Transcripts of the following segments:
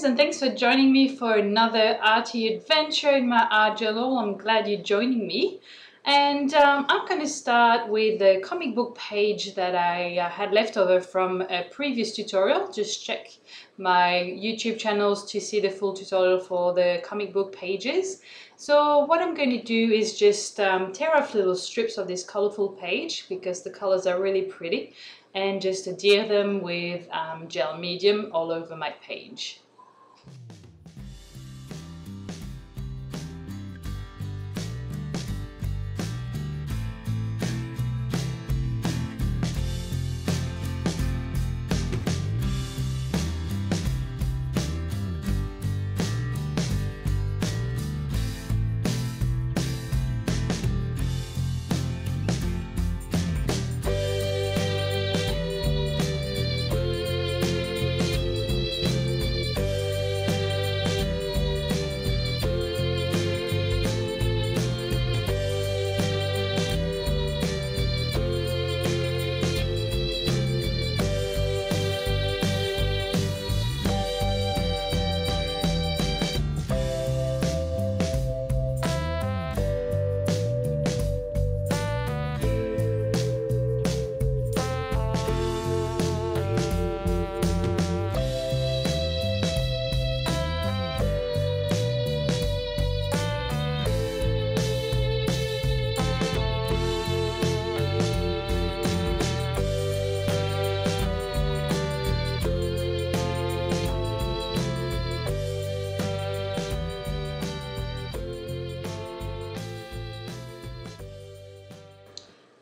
and thanks for joining me for another arty adventure in my art journal. I'm glad you're joining me. And I'm going to start with the comic book page that I had left over from a previous tutorial. Just check my YouTube channels to see the full tutorial for the comic book pages. So what I'm going to do is just tear off little strips of this colorful page because the colors are really pretty, and just adhere them with gel medium all over my page.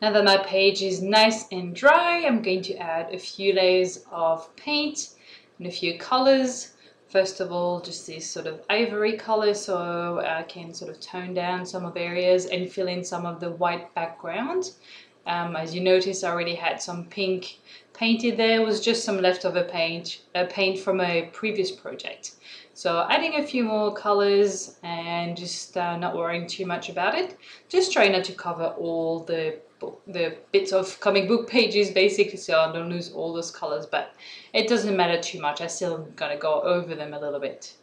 Now that my page is nice and dry, I'm going to add a few layers of paint and a few colors. First of all, just this sort of ivory color, so I can sort of tone down some of areas and fill in some of the white background. As you notice, I already had some pink painted there. It was just some leftover paint from a previous project. So adding a few more colors and just not worrying too much about it. Just try not to cover all the bits of comic book pages basically, so I don't lose all those colors, but it doesn't matter too much. I still gonna go over them a little bit.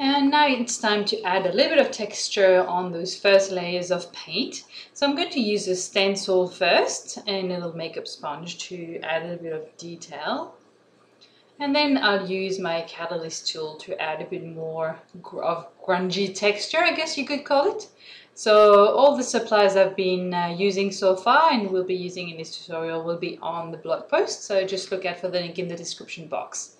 And now it's time to add a little bit of texture on those first layers of paint. So I'm going to use a stencil first and a little makeup sponge to add a little bit of detail. And then I'll use my catalyst tool to add a bit more of grungy texture, I guess you could call it. So all the supplies I've been using so far and will be using in this tutorial will be on the blog post. So just look out for the link in the description box.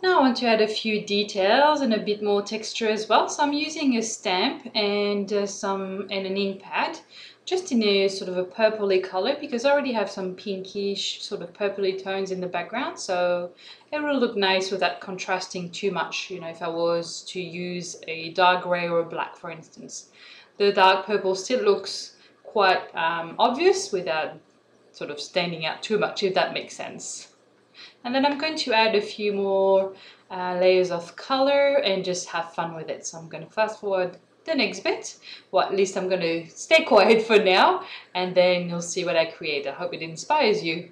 Now I want to add a few details and a bit more texture as well. So I'm using a stamp and an ink pad, just in a sort of a purpley color, because I already have some pinkish sort of purpley tones in the background. So it will look nice without contrasting too much, you know, if I was to use a dark gray or a black, for instance. The dark purple still looks quite obvious without sort of standing out too much, if that makes sense. And then I'm going to add a few more layers of color and just have fun with it. So I'm going to fast forward the next bit, or at least I'm going to stay quiet for now, and then you'll see what I create. I hope it inspires you.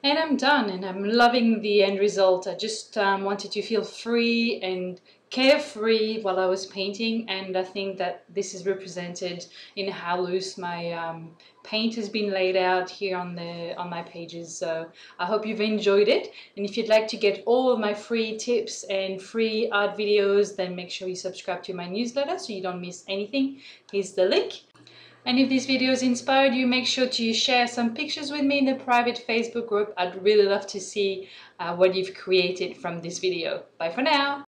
And I'm done, and I'm loving the end result. I just wanted to feel free and carefree while I was painting, and I think that this is represented in how loose my paint has been laid out here on my pages. So I hope you've enjoyed it, and if you'd like to get all of my free tips and free art videos, then make sure you subscribe to my newsletter so you don't miss anything. Here's the link. And if this video has inspired you, make sure to share some pictures with me in the private Facebook group. I'd really love to see what you've created from this video. Bye for now.